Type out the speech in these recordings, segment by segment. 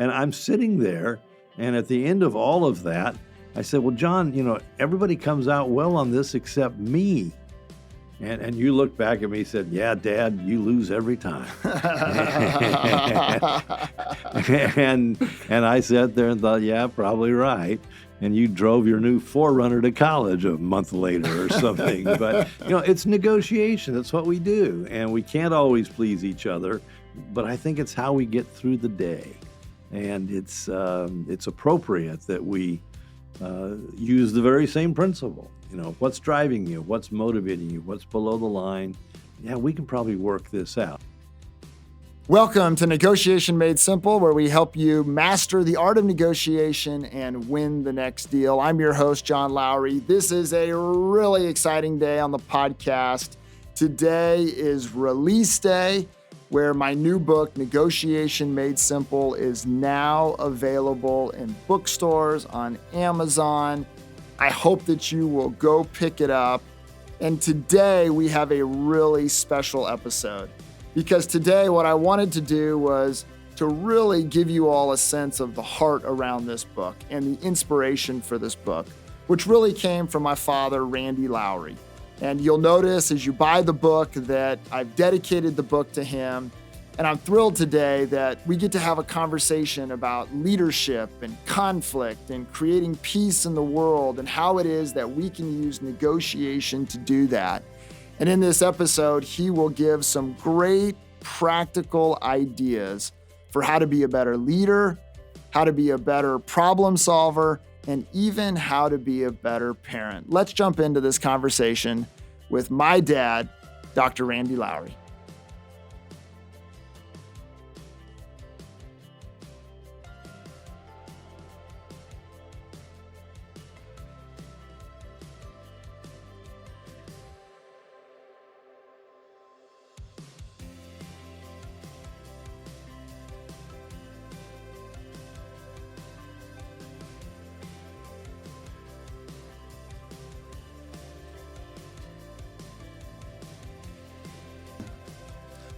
And I'm sitting there, and at the end of all of that, I said, well, John, everybody comes out well on this except me. And you looked back at me and said, yeah, Dad, you lose every time. and I sat there and thought, yeah, probably right. And you drove your new 4Runner to college a month later or something. But, it's negotiation. That's what we do. And we can't always please each other. But I think it's how we get through the day. And it's appropriate that we use the very same principle. What's driving you? What's motivating you? What's below the line? Yeah, we can probably work this out. Welcome to Negotiation Made Simple, where we help you master the art of negotiation and win the next deal. I'm your host, John Lowry. This is a really exciting day on the podcast. Today is release day, where my new book, Negotiation Made Simple, is now available in bookstores, on Amazon. I hope that you will go pick it up. And today we have a really special episode, because today what I wanted to do was to really give you all a sense of the heart around this book and the inspiration for this book, which really came from my father, Randy Lowry. And you'll notice as you buy the book that I've dedicated the book to him. And I'm thrilled today that we get to have a conversation about leadership and conflict and creating peace in the world and how it is that we can use negotiation to do that. And in this episode, he will give some great practical ideas for how to be a better leader, how to be a better problem solver, and even how to be a better parent. Let's jump into this conversation with my dad, Dr. Randy Lowry.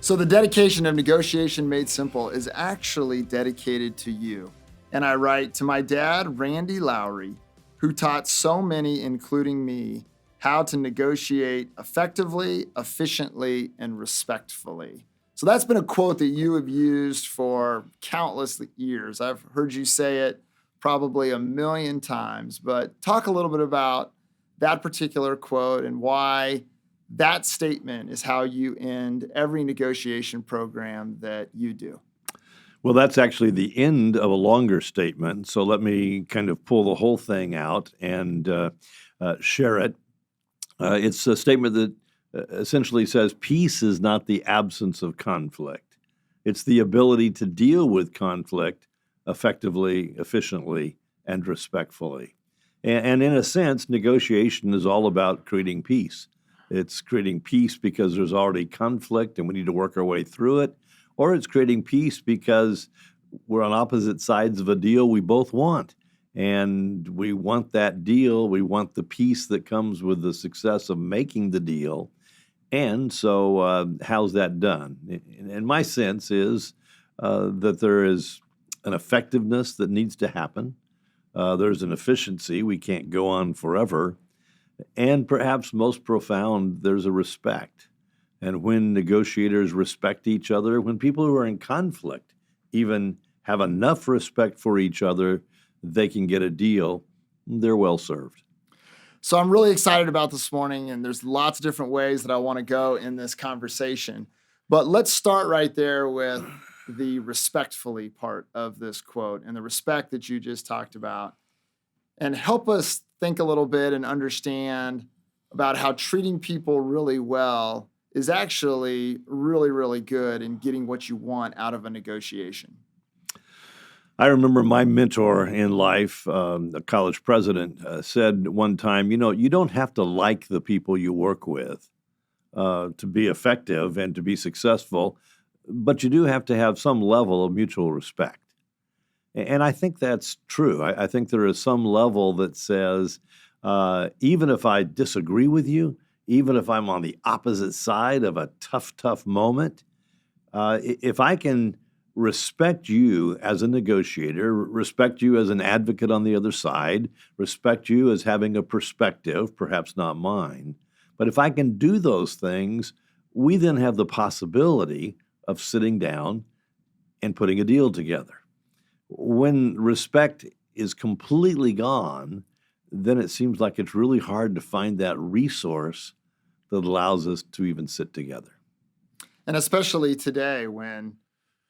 So the dedication of Negotiation Made Simple is actually dedicated to you. And I write to my dad, Randy Lowry, who taught so many, including me, how to negotiate effectively, efficiently, and respectfully. So that's been a quote that you have used for countless years. I've heard you say it probably a million times, but talk a little bit about that particular quote and why that statement is how you end every negotiation program that you do. Well, that's actually the end of a longer statement. So let me kind of pull the whole thing out and share it. It's a statement that essentially says peace is not the absence of conflict. It's the ability to deal with conflict effectively, efficiently, and respectfully. And in a sense, negotiation is all about creating peace. It's creating peace because there's already conflict and we need to work our way through it, or it's creating peace because we're on opposite sides of a deal we both want. And we want that deal. We want the peace that comes with the success of making the deal. And so how's that done? And my sense is that there is an effectiveness that needs to happen. There's an efficiency. We can't go on forever. And perhaps most profound, there's a respect. And when negotiators respect each other, when people who are in conflict even have enough respect for each other, they can get a deal, they're well served. So I'm really excited about this morning, and there's lots of different ways that I want to go in this conversation. But let's start right there with the respectfully part of this quote and the respect that you just talked about, and help us think a little bit and understand about how treating people really well is actually really, really good in getting what you want out of a negotiation. I remember my mentor in life, a college president, said one time, you don't have to like the people you work with to be effective and to be successful, but you do have to have some level of mutual respect. And I think that's true. I think there is some level that says, even if I disagree with you, even if I'm on the opposite side of a tough moment, if I can respect you as a negotiator, respect you as an advocate on the other side, respect you as having a perspective, perhaps not mine. But if I can do those things, we then have the possibility of sitting down and putting a deal together. When respect is completely gone, then it seems like it's really hard to find that resource that allows us to even sit together. And especially today when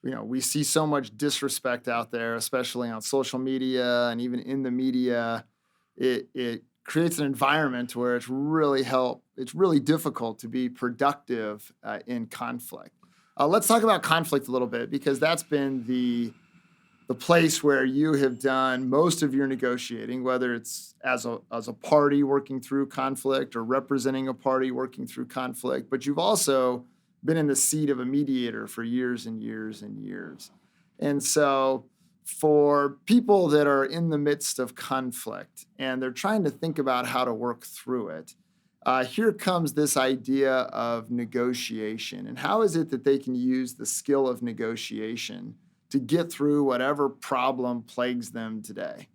we see so much disrespect out there, especially on social media and even in the media, it creates an environment where it's really difficult to be productive in conflict. Let's talk about conflict a little bit, because that's been the place where you have done most of your negotiating, whether it's as a party working through conflict or representing a party working through conflict. But you've also been in the seat of a mediator for years and years and years. And so for people that are in the midst of conflict and they're trying to think about how to work through it, here comes this idea of negotiation. And how is it that they can use the skill of negotiation to get through whatever problem plagues them today?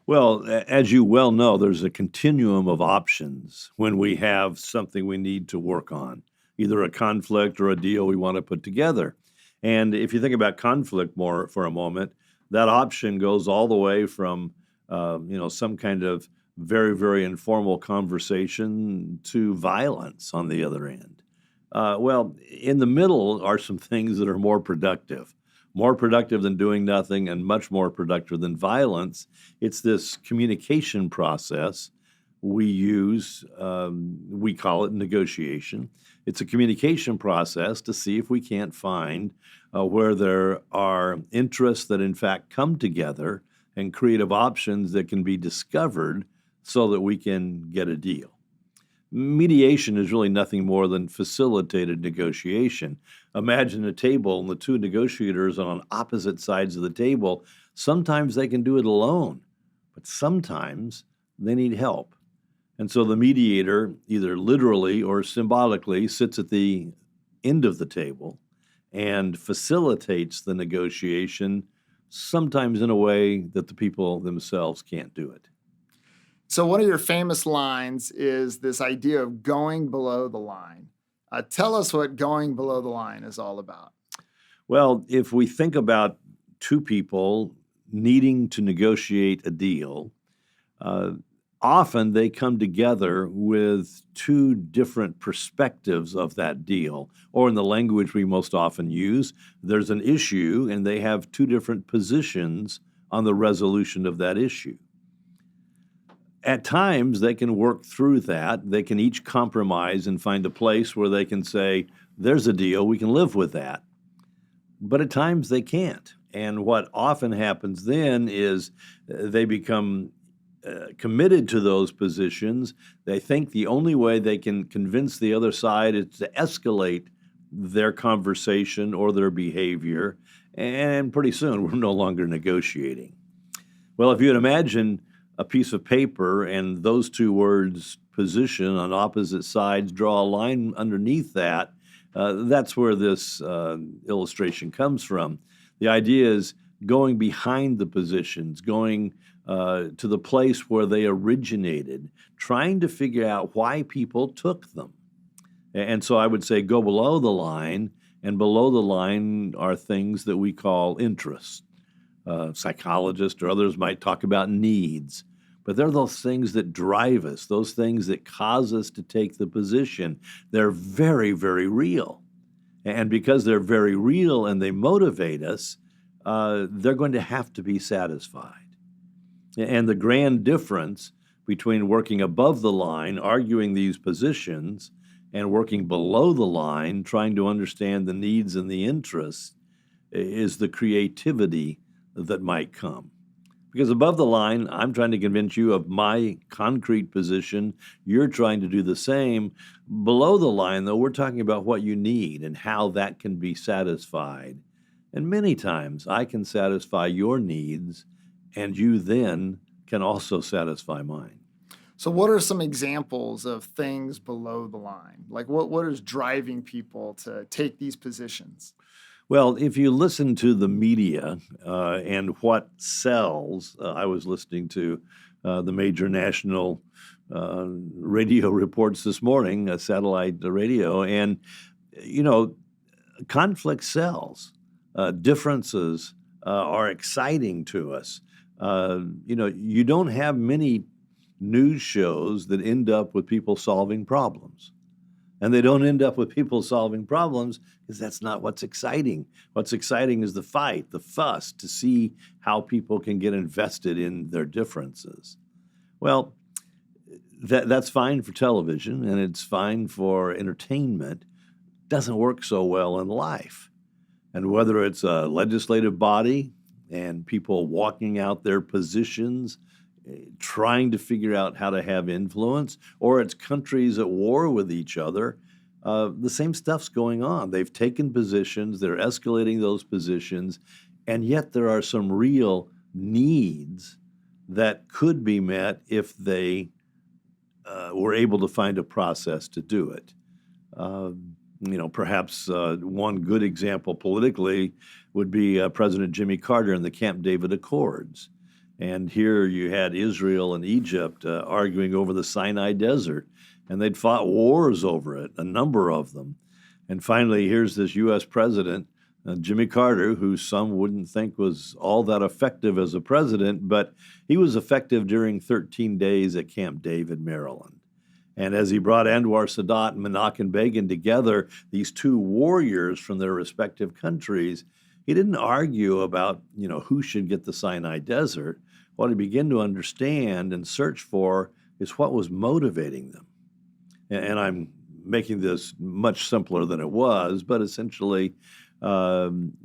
Well, as you well know, there's a continuum of options when we have something we need to work on, either a conflict or a deal we want to put together. And if you think about conflict more for a moment, that option goes all the way from some kind of very, very informal conversation to violence on the other end. Well, in the middle are some things that are more productive than doing nothing and much more productive than violence. It's this communication process we use. We call it negotiation. It's a communication process to see if we can't find where there are interests that in fact come together and creative options that can be discovered so that we can get a deal. Mediation is really nothing more than facilitated negotiation. Imagine a table and the two negotiators on opposite sides of the table. Sometimes they can do it alone, but sometimes they need help. And so the mediator, either literally or symbolically, sits at the end of the table and facilitates the negotiation, sometimes in a way that the people themselves can't do it. So one of your famous lines is this idea of going below the line. Tell us what going below the line is all about. Well, if we think about two people needing to negotiate a deal, often they come together with two different perspectives of that deal. Or in the language we most often use, there's an issue and they have two different positions on the resolution of that issue. At times, they can work through that. They can each compromise and find a place where they can say, there's a deal, we can live with that. But at times, they can't. And what often happens then is they become committed to those positions. They think the only way they can convince the other side is to escalate their conversation or their behavior. And pretty soon, we're no longer negotiating. Well, if you would imagine a piece of paper and those two words, position, on opposite sides, draw a line underneath that, that's where this illustration comes from. The idea is going behind the positions, going to the place where they originated, trying to figure out why people took them. And so I would say go below the line, and below the line are things that we call interests. Psychologists or others might talk about needs. But they're those things that drive us, those things that cause us to take the position. They're very, very real. And because they're very real and they motivate us, they're going to have to be satisfied. And the grand difference between working above the line, arguing these positions, and working below the line, trying to understand the needs and the interests, is the creativity that might come. Because above the line, I'm trying to convince you of my concrete position. You're trying to do the same. Below the line, though, we're talking about what you need and how that can be satisfied. And many times, I can satisfy your needs, and you then can also satisfy mine. So what are some examples of things below the line? Like what is driving people to take these positions? Well, if you listen to the media and what sells, I was listening to the major national radio reports this morning, satellite radio, and you know, conflict sells. Differences are exciting to us. You don't have many news shows that end up with people solving problems. And they don't end up with people solving problems because that's not what's exciting. What's exciting is the fight, the fuss, to see how people can get invested in their differences. Well, that's fine for television and it's fine for entertainment. Doesn't work so well in life. And whether it's a legislative body and people walking out their positions, trying to figure out how to have influence, or it's countries at war with each other, the same stuff's going on. They've taken positions, they're escalating those positions, and yet there are some real needs that could be met if they were able to find a process to do it. Perhaps one good example politically would be President Jimmy Carter and the Camp David Accords. And here you had Israel and Egypt arguing over the Sinai Desert, and they'd fought wars over it, a number of them. And finally, here's this U.S. president, Jimmy Carter, who some wouldn't think was all that effective as a president, but he was effective during 13 days at Camp David, Maryland. And as he brought Anwar Sadat and Menachem Begin together, these two warriors from their respective countries, he didn't argue about, who should get the Sinai Desert. What he began to understand and search for is what was motivating them. And I'm making this much simpler than it was, but essentially, Israel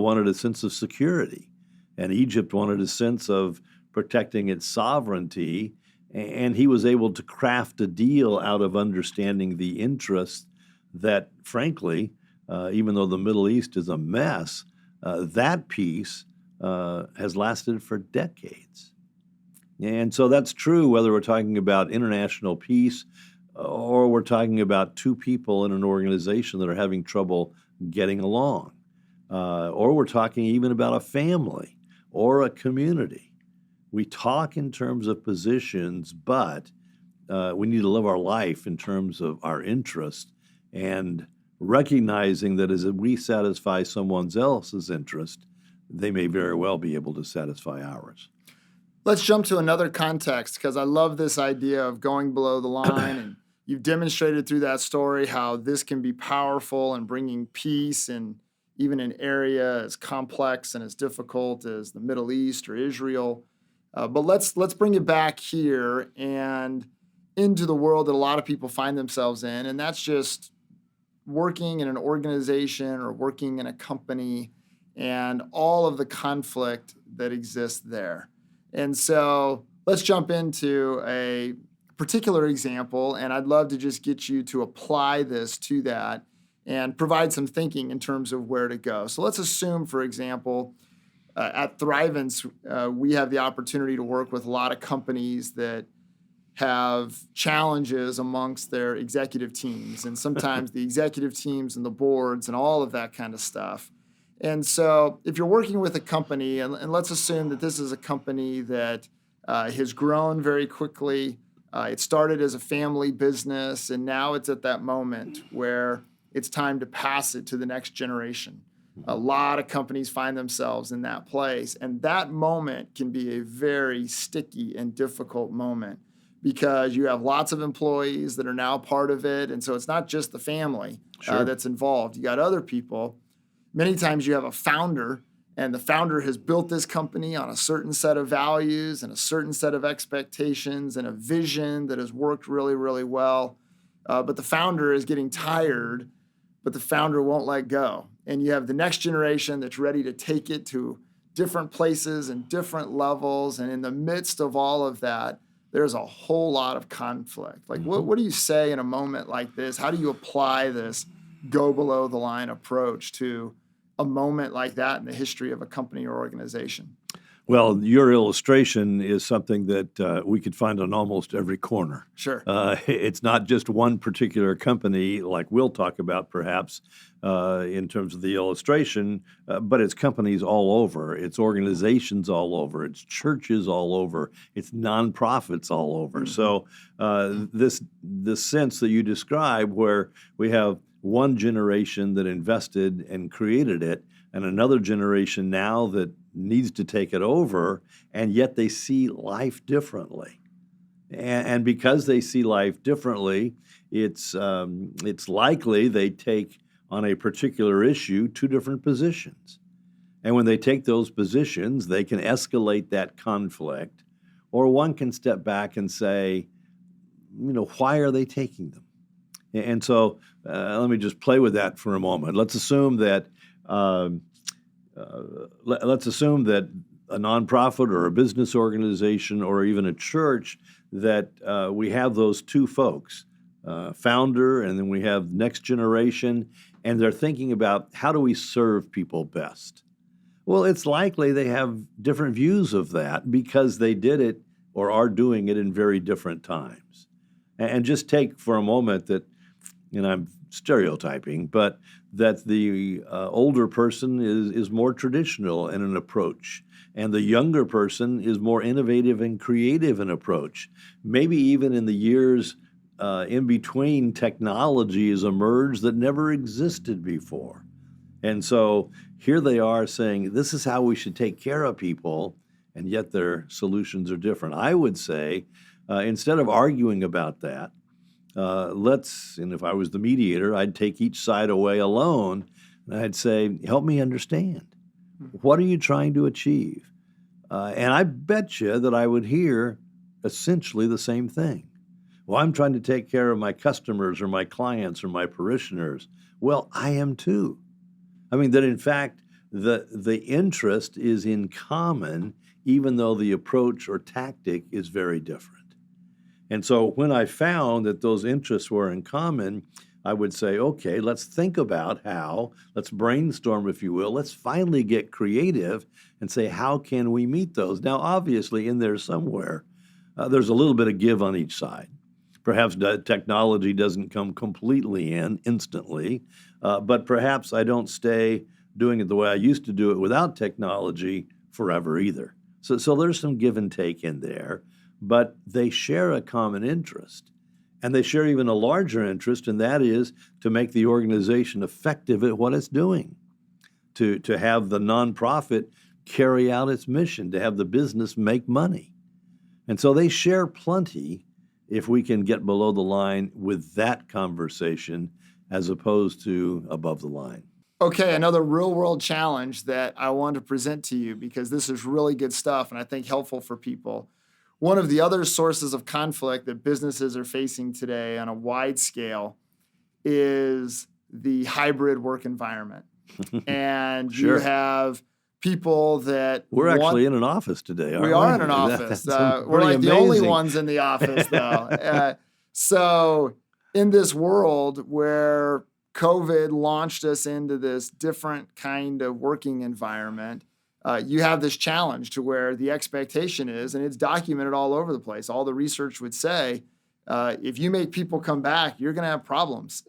wanted a sense of security, and Egypt wanted a sense of protecting its sovereignty, and he was able to craft a deal out of understanding the interests that, frankly, even though the Middle East is a mess, that peace has lasted for decades. And so that's true whether we're talking about international peace or we're talking about two people in an organization that are having trouble getting along, or we're talking even about a family or a community. We talk in terms of positions, but we need to live our life in terms of our interests and recognizing that as we satisfy someone else's interest, they may very well be able to satisfy ours. Let's jump to another context because I love this idea of going below the line. And you've demonstrated through that story how this can be powerful in bringing peace in even an area as complex and as difficult as the Middle East or Israel. But let's bring it back here and into the world that a lot of people find themselves in, and that's just working in an organization or working in a company and all of the conflict that exists there. And so let's jump into a particular example, and I'd love to just get you to apply this to that and provide some thinking in terms of where to go. So let's assume, for example, at Thrivance, we have the opportunity to work with a lot of companies that have challenges amongst their executive teams, and sometimes the executive teams and the boards and all of that kind of stuff. And so if you're working with a company, and let's assume that this is a company that has grown very quickly, it started as a family business, and now it's at that moment where it's time to pass it to the next generation. A lot of companies find themselves in that place, and that moment can be a very sticky and difficult moment because you have lots of employees that are now part of it, and so it's not just the family that's involved. You got other people. Many times you have a founder, and the founder has built this company on a certain set of values and a certain set of expectations and a vision that has worked really, really well. But the founder is getting tired, but the founder won't let go. And you have the next generation that's ready to take it to different places and different levels. And in the midst of all of that, there's a whole lot of conflict. Like, what do you say in a moment like this? How do you apply this go below the line approach to a moment like that in the history of a company or organization? Well, your illustration is something that we could find on almost every corner. Sure. It's not just one particular company, like we'll talk about perhaps in terms of the illustration, but it's companies all over, it's organizations all over, it's churches all over, it's nonprofits all over. So this sense that you describe, where we have one generation that invested and created it, and another generation now that needs to take it over, and yet they see life differently. And because they see life differently, it's likely they take on a particular issue two different positions. And when they take those positions, they can escalate that conflict, or one can step back and say, why are they taking them? And so let me just play with that for a moment. Let's assume that a nonprofit or a business organization or even a church, that we have those two folks, founder, and then we have next generation, and they're thinking about how do we serve people best? Well, it's likely they have different views of that because they did it or are doing it in very different times. And just take for a moment that, I'm stereotyping, but that the older person is more traditional in an approach, and the younger person is more innovative and creative in approach. Maybe even in the years in between, technology has emerged that never existed before. And so here they are saying, this is how we should take care of people, and yet their solutions are different. I would say, instead of arguing about that, and if I was the mediator, I'd take each side away alone, and I'd say, help me understand. What are you trying to achieve? And I bet you that I would hear essentially the same thing. Well, I'm trying to take care of my customers or my clients or my parishioners. Well, I am too. I mean, that in fact, the interest is in common, even though the approach or tactic is very different. And so when I found that those interests were in common, I would say, okay, let's think about let's brainstorm, if you will, let's finally get creative and say, how can we meet those? Now, obviously, in there somewhere, there's a little bit of give on each side. Perhaps technology doesn't come completely in instantly, but perhaps I don't stay doing it the way I used to do it without technology forever either. So there's some give and take in there, but they share a common interest. And they share even a larger interest, and that is to make the organization effective at what it's doing, to have the nonprofit carry out its mission, to have the business make money. And so they share plenty if we can get below the line with that conversation as opposed to above the line. Okay, another real-world challenge that I wanted to present to you, because this is really good stuff and I think helpful for people. One of the other sources of conflict that businesses are facing today on a wide scale is the hybrid work environment. And Sure. You have people that We're actually in an office today, aren't we? We are in an office. We're like the only ones in the office, though. So in this world where COVID launched us into this different kind of working environment, you have this challenge to where the expectation is, and it's documented all over the place. All the research would say, if you make people come back, you're going to have problems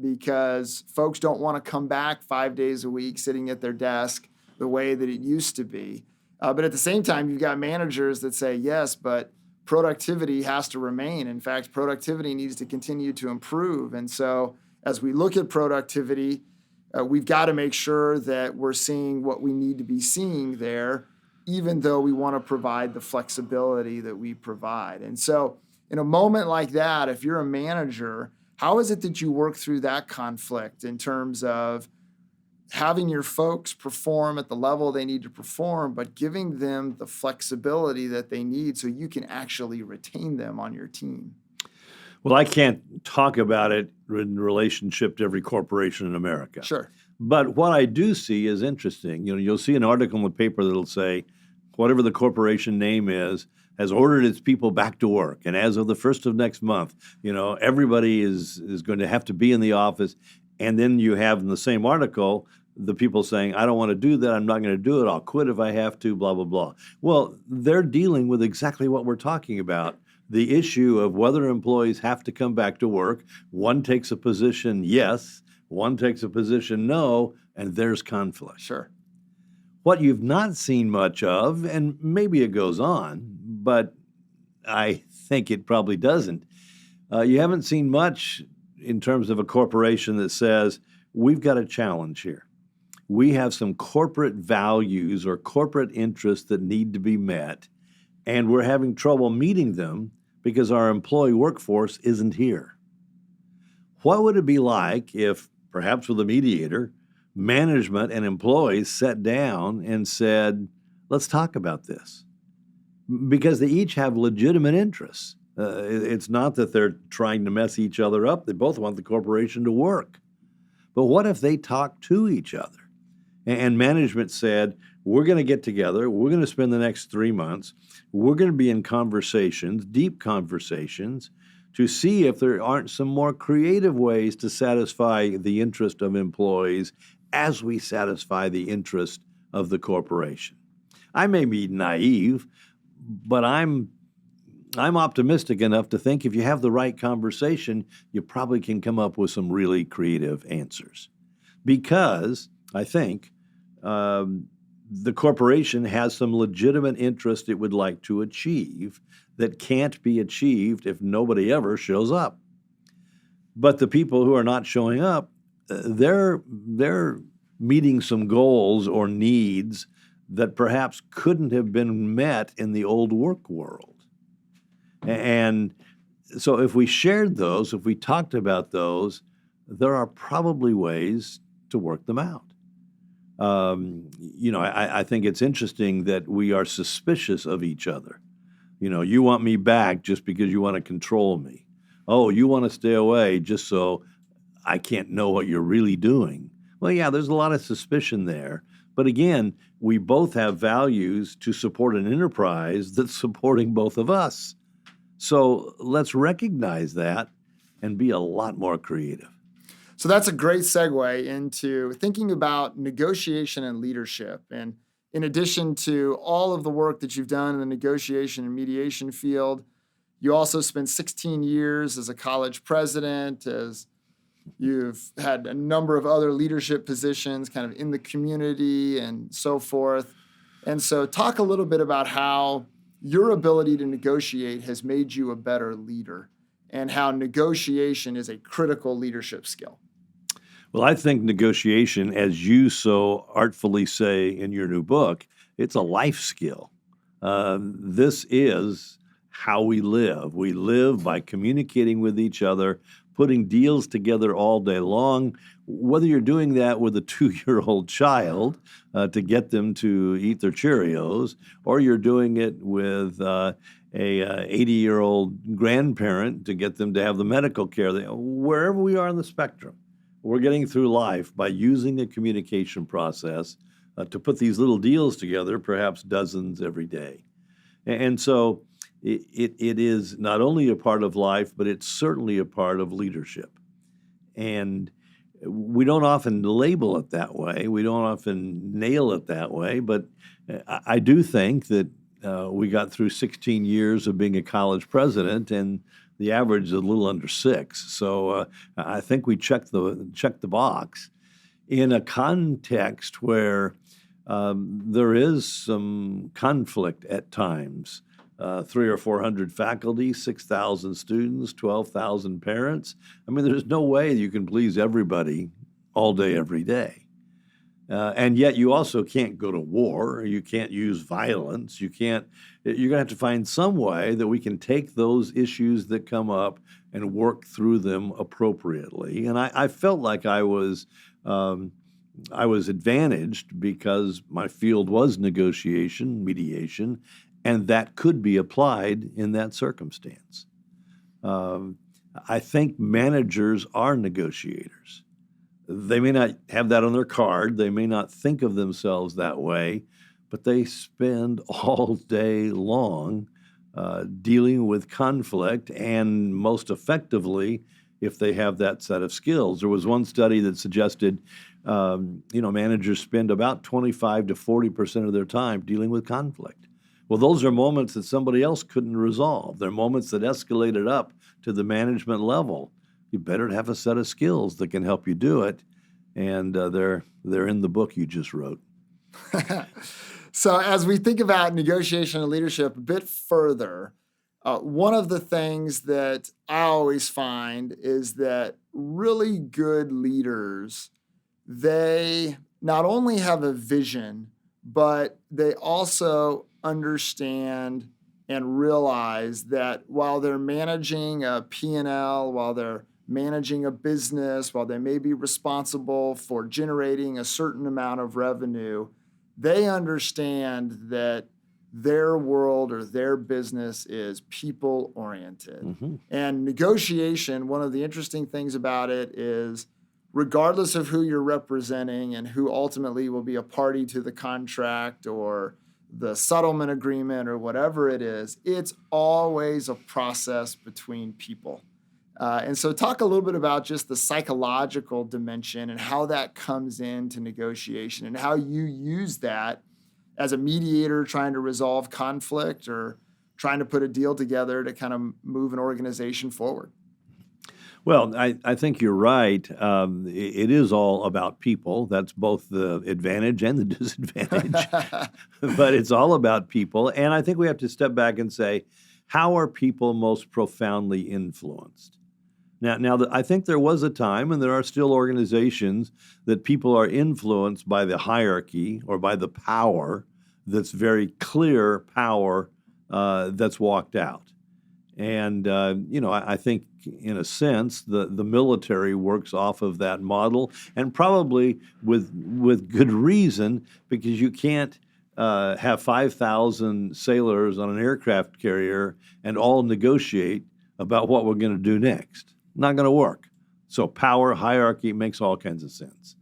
because folks don't want to come back 5 days a week sitting at their desk the way that it used to be. But at the same time, you've got managers that say, yes, but productivity has to remain. In fact, productivity needs to continue to improve. And so as we look at productivity, we've got to make sure that we're seeing what we need to be seeing there, even though we want to provide the flexibility that we provide. And so in a moment like that, if you're a manager, how is it that you work through that conflict in terms of having your folks perform at the level they need to perform, but giving them the flexibility that they need so you can actually retain them on your team? Well, I can't talk about it in relationship to every corporation in America. Sure. But what I do see is interesting. You'll see an article in the paper that'll say, whatever the corporation name is, has ordered its people back to work. And as of the first of next month, everybody is going to have to be in the office. And then you have in the same article the people saying, I don't want to do that, I'm not going to do it, I'll quit if I have to, blah, blah, blah. Well, they're dealing with exactly what we're talking about. The issue of whether employees have to come back to work. One takes a position yes, one takes a position no, and there's conflict. Sure. What you've not seen much of, and maybe it goes on, but I think it probably doesn't, you haven't seen much in terms of a corporation that says, we've got a challenge here. We have some corporate values or corporate interests that need to be met, and we're having trouble meeting them because our employee workforce isn't here. What would it be like if, perhaps with a mediator, management and employees sat down and said, let's talk about this? Because they each have legitimate interests. It's not that they're trying to mess each other up. They both want the corporation to work. But what if they talk to each other? And management said, we're going to get together. We're going to spend the next 3 months. We're going to be in conversations, deep conversations, to see if there aren't some more creative ways to satisfy the interest of employees as we satisfy the interest of the corporation. I may be naive, but I'm optimistic enough to think if you have the right conversation, you probably can come up with some really creative answers. Because I think the corporation has some legitimate interest it would like to achieve that can't be achieved if nobody ever shows up. But the people who are not showing up, they're meeting some goals or needs that perhaps couldn't have been met in the old work world. And so if we shared those, if we talked about those, there are probably ways to work them out. I think it's interesting that we are suspicious of each other. You want me back just because you want to control me. Oh, you want to stay away just so I can't know what you're really doing. Well, yeah, there's a lot of suspicion there. But again, we both have values to support an enterprise that's supporting both of us. So let's recognize that and be a lot more creative. So that's a great segue into thinking about negotiation and leadership. And in addition to all of the work that you've done in the negotiation and mediation field, you also spent 16 years as a college president, as you've had a number of other leadership positions kind of in the community and so forth. And so talk a little bit about how your ability to negotiate has made you a better leader and how negotiation is a critical leadership skill. Well, I think negotiation, as you so artfully say in your new book, it's a life skill. This is how we live. We live by communicating with each other, putting deals together all day long, whether you're doing that with a 2-year-old child to get them to eat their Cheerios, or you're doing it with a 80-year-old grandparent to get them to have the medical care. Wherever we are on the spectrum, we're getting through life by using a communication process to put these little deals together, perhaps dozens every day. And so it is not only a part of life, but it's certainly a part of leadership. And we don't often label it that way. We don't often nail it that way. But I do think that we got through 16 years of being a college president, and the average is a little under 6. So I think we checked the box in a context where there is some conflict at times. 300 or 400 faculty, 6,000 students, 12,000 parents. I mean, there's no way you can please everybody all day, every day. And yet you also can't go to war. You can't use violence. You're going to have to find some way that we can take those issues that come up and work through them appropriately. And I felt like I was advantaged because my field was negotiation, mediation, and that could be applied in that circumstance. I think managers are negotiators. They may not have that on their card. They may not think of themselves that way, but they spend all day long dealing with conflict, and most effectively if they have that set of skills. There was one study that suggested managers spend about 25 to 40% of their time dealing with conflict. Well, those are moments that somebody else couldn't resolve. They're moments that escalated up to the management level. You better have a set of skills that can help you do it, and they're in the book you just wrote. So as we think about negotiation and leadership a bit further, one of the things that I always find is that really good leaders, they not only have a vision, but they also understand and realize that while they're managing a P&L, while they're managing a business, while they may be responsible for generating a certain amount of revenue, they understand that their world or their business is people-oriented. Mm-hmm. And negotiation, one of the interesting things about it is regardless of who you're representing and who ultimately will be a party to the contract or the settlement agreement or whatever it is, it's always a process between people. And so talk a little bit about just the psychological dimension and how that comes into negotiation and how you use that as a mediator trying to resolve conflict or trying to put a deal together to kind of move an organization forward. Well, I think you're right. It is all about people. That's both the advantage and the disadvantage. But it's all about people. And I think we have to step back and say, how are people most profoundly influenced? Now, I think there was a time, and there are still organizations, that people are influenced by the hierarchy or by the power that's very clear power that's walked out. And, I think in a sense, the military works off of that model, and probably with good reason, because you can't have 5,000 sailors on an aircraft carrier and all negotiate about what we're going to do next. Not going to work. So power, hierarchy makes all kinds of sense.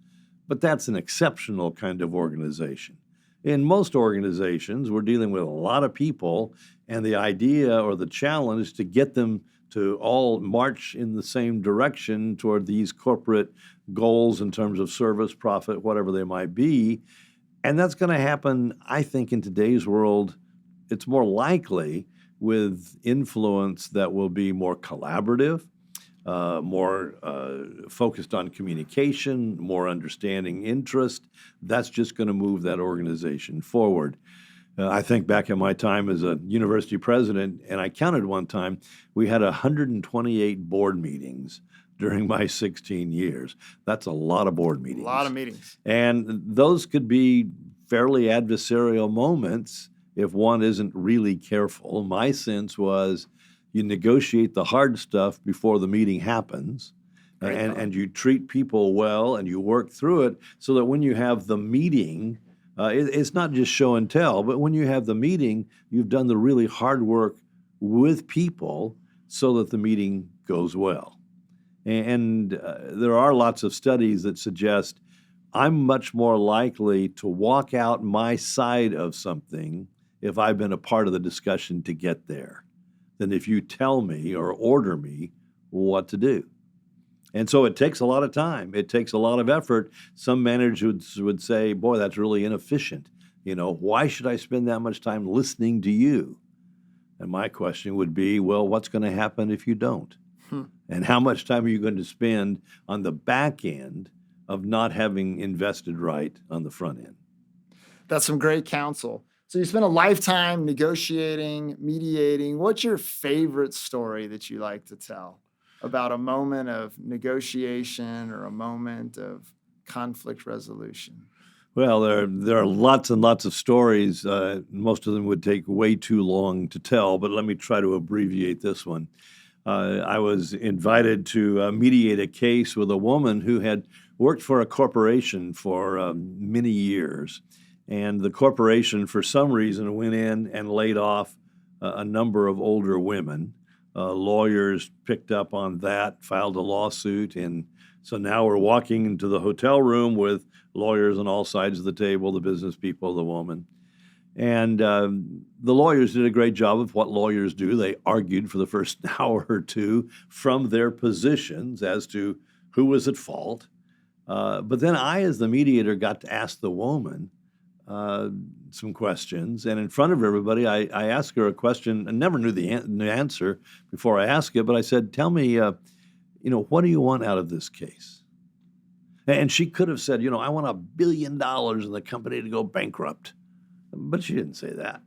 But that's an exceptional kind of organization. In most organizations, we're dealing with a lot of people, and the idea or the challenge is to get them to all march in the same direction toward these corporate goals in terms of service, profit, whatever they might be. And that's going to happen, I think, in today's world. It's more likely with influence that will be more collaborative, more focused on communication, more understanding interest. That's just going to move that organization forward. I think back in my time as a university president, and I counted one time, we had 128 board meetings during my 16 years. That's a lot of board meetings. A lot of meetings. And those could be fairly adversarial moments if one isn't really careful. My sense was you negotiate the hard stuff before the meeting happens, and you treat people well, and you work through it so that when you have the meeting, it's not just show and tell, but when you have the meeting, you've done the really hard work with people so that the meeting goes well. And there are lots of studies that suggest I'm much more likely to walk out my side of something if I've been a part of the discussion to get there than if you tell me or order me what to do. And so it takes a lot of time. It takes a lot of effort. Some managers would say, boy, that's really inefficient. Why should I spend that much time listening to you? And my question would be, well, what's going to happen if you don't? And how much time are you going to spend on the back end of not having invested right on the front end? That's some great counsel. So you spent a lifetime negotiating, mediating. What's your favorite story that you like to tell about a moment of negotiation or a moment of conflict resolution? Well, there are lots and lots of stories. Most of them would take way too long to tell, but let me try to abbreviate this one. I was invited to mediate a case with a woman who had worked for a corporation for many years. And the corporation, for some reason, went in and laid off a number of older women. Lawyers picked up on that, filed a lawsuit. And so now we're walking into the hotel room with lawyers on all sides of the table, the business people, the woman. And the lawyers did a great job of what lawyers do. They argued for the first hour or two from their positions as to who was at fault. But then I, as the mediator, got to ask the woman some questions. And in front of everybody, I asked her a question. I never knew the answer before I asked it, but I said, tell me, what do you want out of this case? And she could have said, I want $1 billion and the company to go bankrupt. But she didn't say that.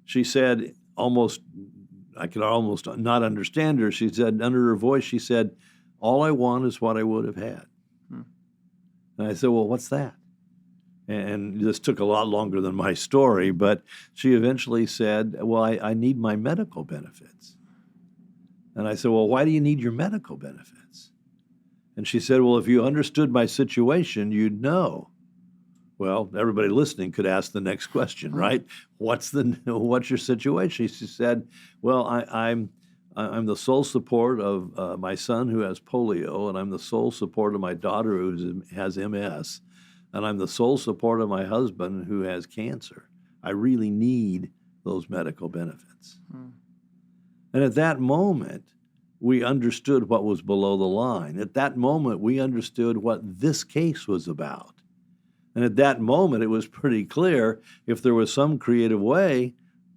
She said, I could almost not understand her. She said, under her voice, she said, all I want is what I would have had. And I said, well, what's that? And this took a lot longer than my story, but she eventually said, well, I need my medical benefits. And I said, well, why do you need your medical benefits? And she said, well, if you understood my situation, you'd know. Well, everybody listening could ask the next question, right? What's your situation? She said, well, I'm the sole support of my son who has polio, and I'm the sole support of my daughter who has MS, and I'm the sole support of my husband who has cancer. I really need those medical benefits. And at that moment, we understood what was below the line. At that moment, we understood what this case was about. And at that moment, it was pretty clear if there was some creative way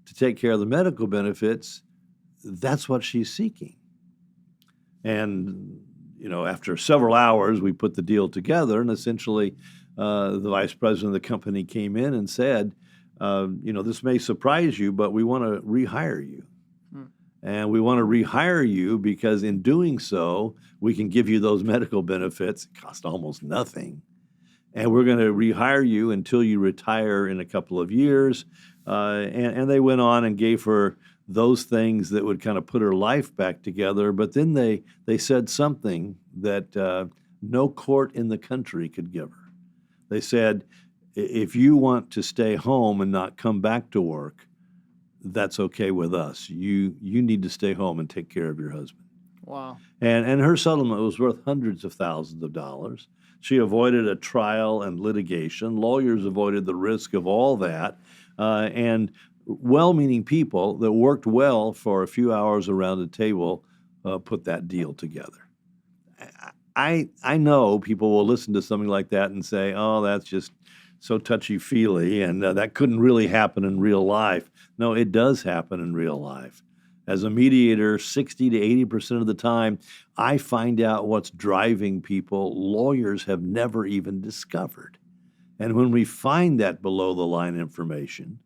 to take care of the medical benefits, that's what she's seeking. And, after several hours, we put the deal together, and essentially the vice president of the company came in and said, this may surprise you, but we want to rehire you. And we want to rehire you because in doing so, we can give you those medical benefits. It cost almost nothing. And we're going to rehire you until you retire in a couple of years. And they went on and gave her those things that would kind of put her life back together. But then they said something that no court in the country could give her. They said, if you want to stay home and not come back to work, that's okay with us. You need to stay home and take care of your husband. Wow. And her settlement was worth hundreds of thousands of dollars. She avoided a trial and litigation. Lawyers avoided the risk of all that. And well-meaning people that worked well for a few hours around a table put that deal together. I know people will listen to something like that and say, oh, that's just so touchy-feely, and that couldn't really happen in real life. No, it does happen in real life. As a mediator, 60 to 80% of the time, I find out what's driving people lawyers have never even discovered. And when we find that below-the-line information,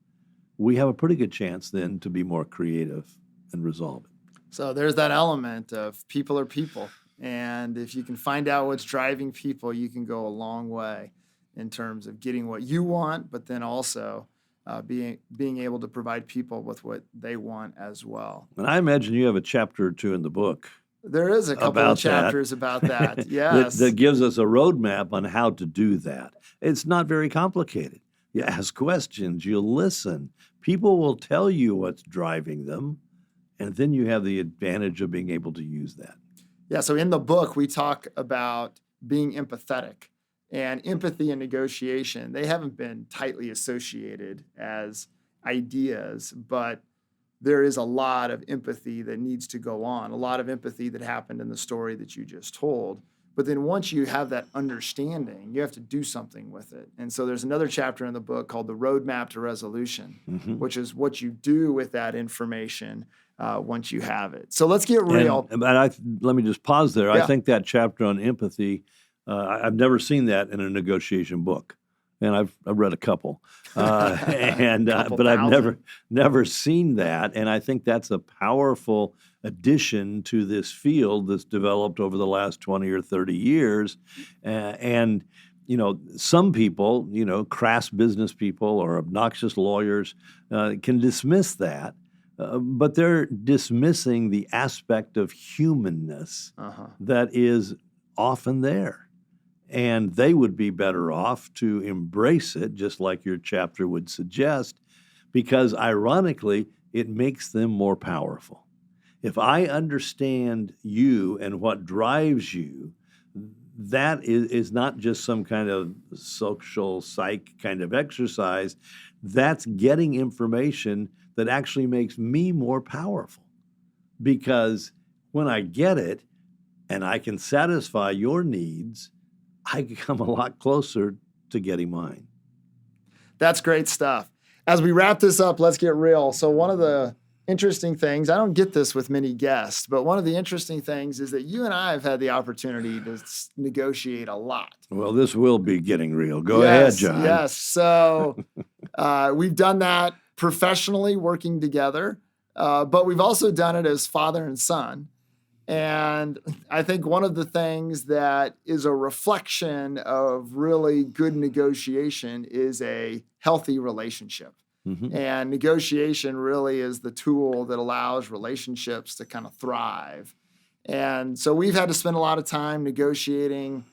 we have a pretty good chance then to be more creative and resolve it. So there's that element of people are people. And if you can find out what's driving people, you can go a long way in terms of getting what you want, but then also being able to provide people with what they want as well. And I imagine you have a chapter or two in the book. There is a couple of chapters about that, yes. that gives us a roadmap on how to do that. It's not very complicated. You ask questions, you listen. People will tell you what's driving them, and then you have the advantage of being able to use that. Yeah, so in the book, we talk about being empathetic. And empathy and negotiation, they haven't been tightly associated as ideas, but there is a lot of empathy that needs to go on, a lot of empathy that happened in the story that you just told. But then once you have that understanding, you have to do something with it. And so there's another chapter in the book called The Roadmap to Resolution, which is what you do with that information once you have it. So let's get real. Let me just pause there. Yeah. I think that chapter on empathy, I've never seen that in a negotiation book, and I've read a couple, but I've never seen that, and I think that's a powerful addition to this field that's developed over the last 20 or 30 years, and some people, crass business people or obnoxious lawyers can dismiss that. But they're dismissing the aspect of humanness that is often there. And they would be better off to embrace it, just like your chapter would suggest, because ironically, it makes them more powerful. If I understand you and what drives you, that is not just some kind of social psych kind of exercise. That's getting information that actually makes me more powerful. Because when I get it and I can satisfy your needs, I come a lot closer to getting mine. That's great stuff. As we wrap this up, let's get real. So one of the interesting things, I don't get this with many guests, but one of the interesting things is that you and I have had the opportunity to negotiate a lot. Well, this will be getting real. Go ahead, John. Yes. So we've done that professionally working together, but we've also done it as father and son. And I think one of the things that is a reflection of really good negotiation is a healthy relationship. Mm-hmm. And negotiation really is the tool that allows relationships to kind of thrive. And so we've had to spend a lot of time negotiating.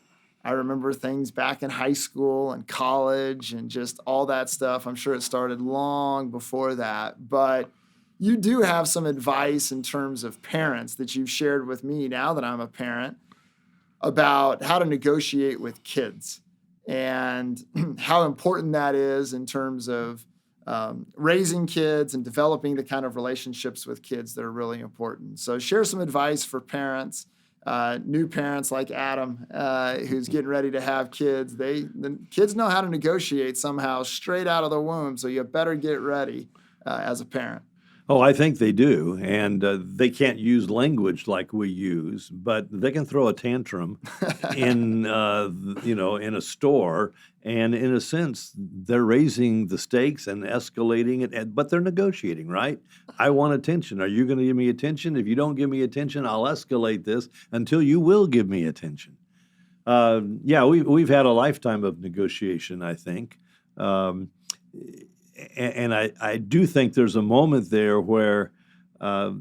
I remember things back in high school and college and just all that stuff. I'm sure it started long before that. But you do have some advice in terms of parents that you've shared with me now that I'm a parent about how to negotiate with kids and how important that is in terms of raising kids and developing the kind of relationships with kids that are really important. So share some advice for parents, new parents like Adam, who's getting ready to have kids. The kids know how to negotiate somehow straight out of the womb, so you better get ready as a parent. Oh, I think they do, and they can't use language like we use, but they can throw a tantrum in a store, and in a sense, they're raising the stakes and escalating it, but they're negotiating, right? I want attention. Are you going to give me attention? If you don't give me attention, I'll escalate this until you will give me attention. We've had a lifetime of negotiation, I think. And I do think there's a moment there where the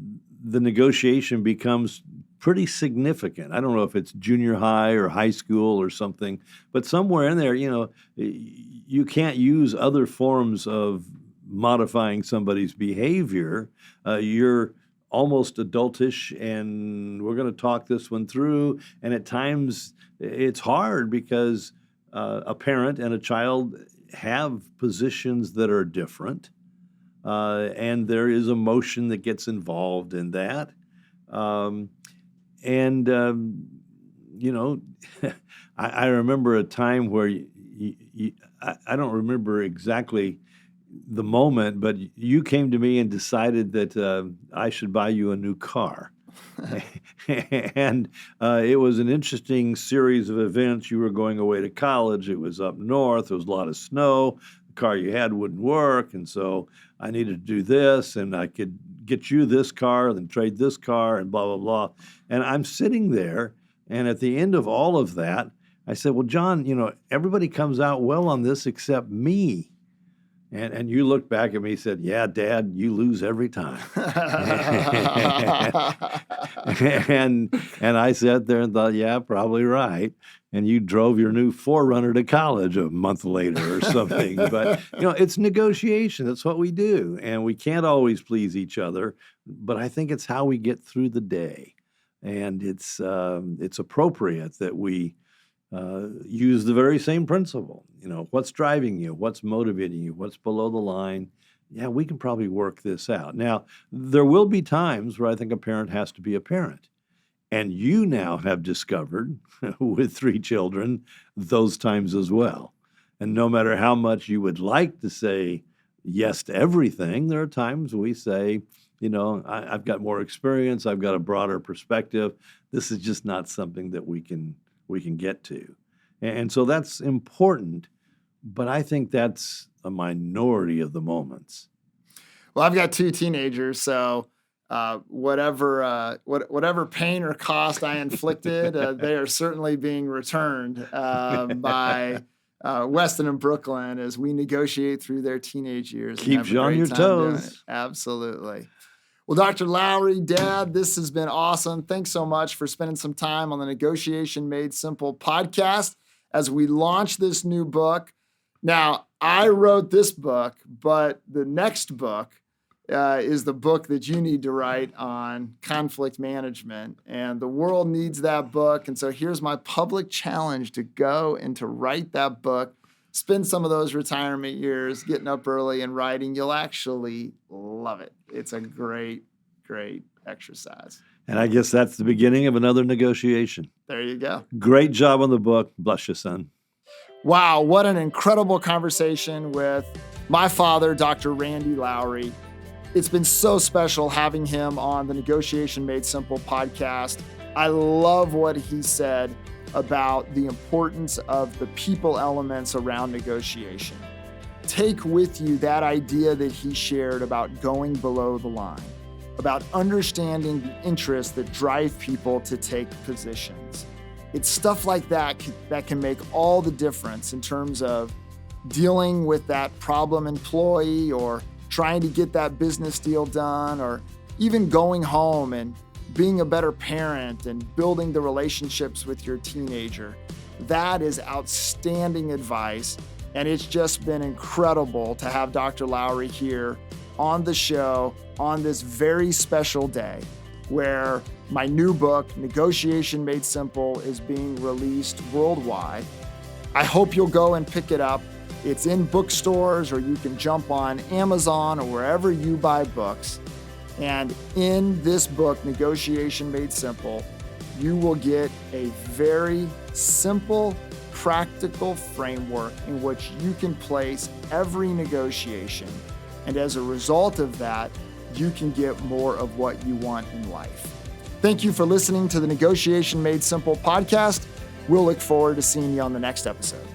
negotiation becomes pretty significant. I don't know if it's junior high or high school or something, but somewhere in there, you can't use other forms of modifying somebody's behavior. You're almost adultish, and we're going to talk this one through. And at times it's hard because a parent and a child have positions that are different, and there is emotion that gets involved in that. I remember a time where I don't remember exactly the moment, but you came to me and decided that I should buy you a new car. And it was an interesting series of events. You were going away to college. It was up north. There was a lot of snow. The car you had wouldn't work. And so I needed to do this, and I could get you this car, then trade this car, and blah, blah, blah. And I'm sitting there, and at the end of all of that, I said, well, John, everybody comes out well on this except me. And you looked back at me and said, yeah, Dad, you lose every time. and I sat there and thought, yeah, probably right. And you drove your new 4Runner to college a month later or something. But, it's negotiation. That's what we do. And we can't always please each other. But I think it's how we get through the day. And it's appropriate that we use the very same principle. What's driving you? What's motivating you? What's below the line? Yeah, we can probably work this out. Now, there will be times where I think a parent has to be a parent. And you now have discovered, with 3 children, those times as well. And no matter how much you would like to say yes to everything, there are times we say, I've got more experience, I've got a broader perspective. This is just not something that we can get to. And so that's important, but I think that's a minority of the moments. Well, I've got 2 teenagers, so whatever pain or cost I inflicted, they are certainly being returned by Weston and Brooklyn as we negotiate through their teenage years. Keeps you on your toes. Absolutely. Well, Dr. Lowry, Dad, this has been awesome. Thanks so much for spending some time on the Negotiation Made Simple podcast as we launch this new book. Now, I wrote this book, but the next book is the book that you need to write on conflict management. And the world needs that book. And so here's my public challenge to go and to write that book. Spend some of those retirement years getting up early and writing. You'll actually love it. It's a great, great exercise. And I guess that's the beginning of another negotiation. There you go. Great job on the book. Bless you, son. Wow, what an incredible conversation with my father, Dr. Randy Lowry. It's been so special having him on the Negotiation Made Simple podcast. I love what he said about the importance of the people elements around negotiation. Take with you that idea that he shared about going below the line, about understanding the interests that drive people to take positions. It's stuff like that that can make all the difference in terms of dealing with that problem employee or trying to get that business deal done, or even going home and being a better parent and building the relationships with your teenager. That is outstanding advice. And it's just been incredible to have Dr. Lowry here on the show on this very special day where my new book, Negotiation Made Simple, is being released worldwide. I hope you'll go and pick it up. It's in bookstores, or you can jump on Amazon or wherever you buy books. And in this book, Negotiation Made Simple, you will get a very simple, practical framework in which you can place every negotiation. And as a result of that, you can get more of what you want in life. Thank you for listening to the Negotiation Made Simple podcast. We'll look forward to seeing you on the next episode.